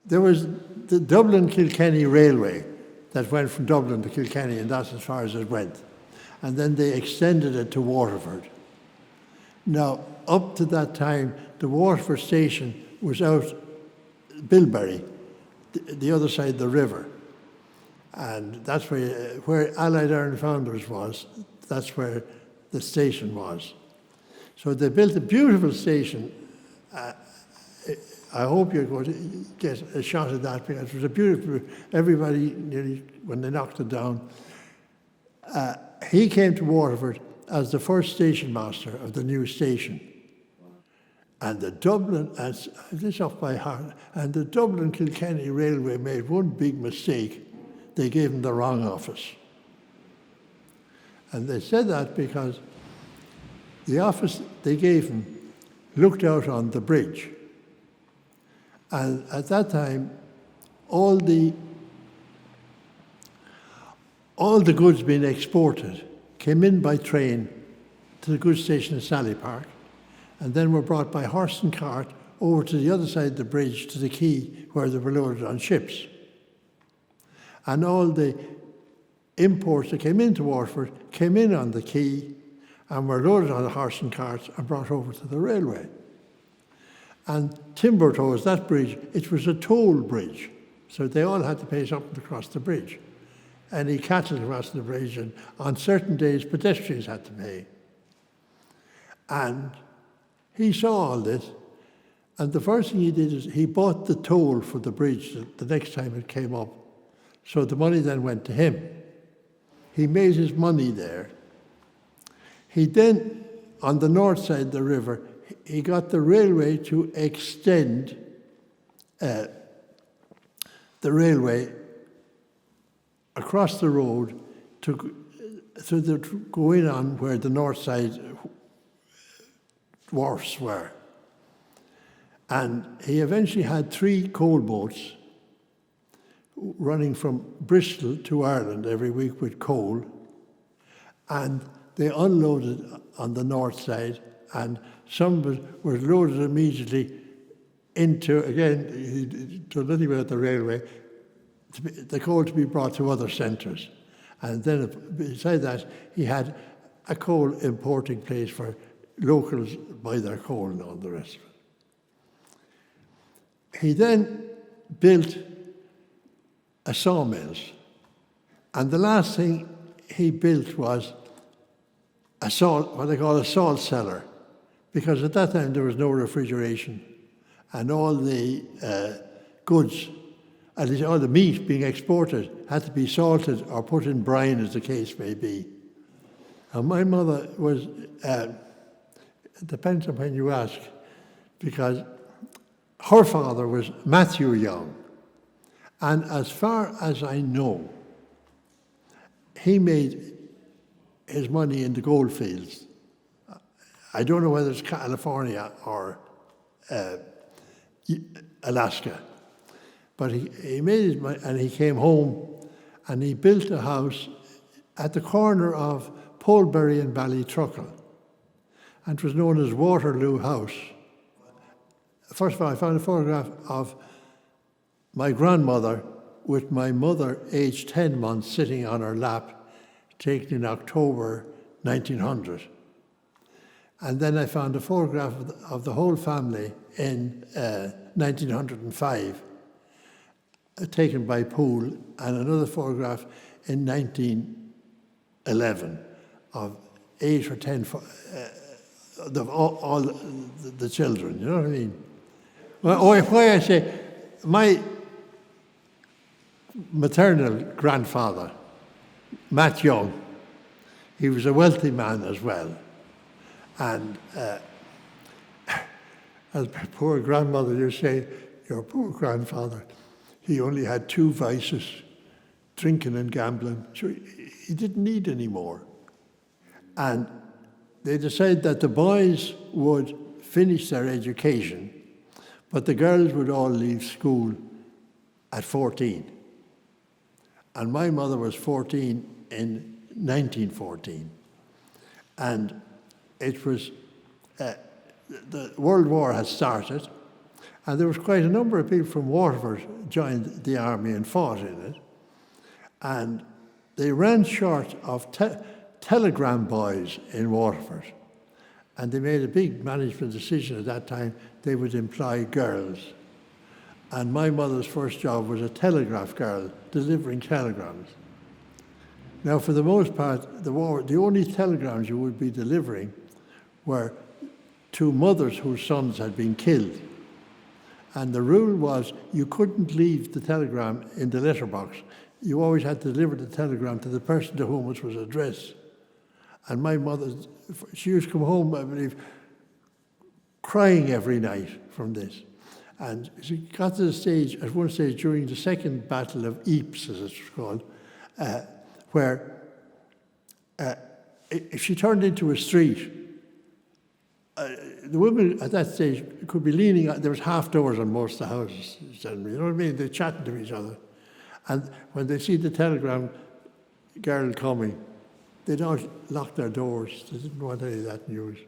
there was the Dublin-Kilkenny Railway that went from Dublin to Kilkenny, and that's as far as it went. And then they extended it to Waterford. Now, up to that time, the Waterford station was out Bilberry, the other side of the river. And that's where Allied Iron Founders was, that's where the station was. So they built a beautiful station. I hope you're going to get a shot at that, because it was a beautiful, everybody nearly, when they knocked it down. He came to Waterford as the first station master of the new station. And the Dublin, this off by heart, and the Dublin-Kilkenny Railway made one big mistake. They gave him the wrong office. And they said that because the office they gave him looked out on the bridge. And at that time, all the goods being exported came in by train to the goods station in Sally Park, and then were brought by horse and cart over to the other side of the bridge to the quay where they were loaded on ships. And all the imports that came into Waterford came in on the quay and were loaded on the horse and carts and brought over to the railway. And timber tolls, that bridge, it was a toll bridge, so they all had to pay something to cross the bridge. Any cattle crossing the bridge, and on certain days pedestrians had to pay. And he saw all this, and the first thing he did is he bought the toll for the bridge the next time it came up. So the money then went to him. He made his money there. He then, on the north side of the river, he got the railway to extend the railway across the road to go in on where the north side wharfs were. And he eventually had 3 coal boats running from Bristol to Ireland every week with coal, and they unloaded on the north side, and some was loaded immediately into, again, he told nothing about the railway, the coal to be brought to other centres. And then beside that, he had a coal importing place for locals buy their coal and all the rest of it. He then built a sawmills. And the last thing he built was what they call a salt cellar, because at that time there was no refrigeration, and all the goods, at least all the meat being exported, had to be salted or put in brine, as the case may be. And my mother was, it depends on when you ask, because her father was Matthew Young, and as far as I know, he made his money in the gold fields. I don't know whether it's California or Alaska, but he made his money, and he came home and he built a house at the corner of Polebury and Ballytruckle, and it was known as Waterloo House. First of all, I found a photograph of my grandmother with my mother, aged 10 months, sitting on her lap, taken in October 1900. And then I found a photograph of the whole family in 1905, taken by Poole, and another photograph in 1911 of 8 or 10 of all the children, you know what I mean? Well, why I say, my maternal grandfather, Matt Young, he was a wealthy man as well. And as my poor grandmother, you say, your poor grandfather, he only had 2 vices, drinking and gambling. So he didn't need any more. And they decided that the boys would finish their education, but the girls would all leave school at 14. And my mother was 14 in 1914. And it was, the World War had started, And there was quite a number of people from Waterford joined the army and fought in it. And they ran short of telegram boys in Waterford. And they made a big management decision at that time, they would employ girls. And my mother's first job was a telegraph girl, delivering telegrams. Now, for the most part, the only telegrams you would be delivering were to mothers whose sons had been killed. And the rule was you couldn't leave the telegram in the letterbox. You always had to deliver the telegram to the person to whom it was addressed. And my mother, she used to come home, I believe, crying every night from this. And she got to the stage, at one stage during the second Battle of Ypres, as it's called, where if she turned into a street, the women at that stage could be leaning, there was half doors on most of the houses, generally, you know what I mean? They're chatting to each other. And when they see the telegram girl coming, they'd all lock their doors. They didn't want any of that news.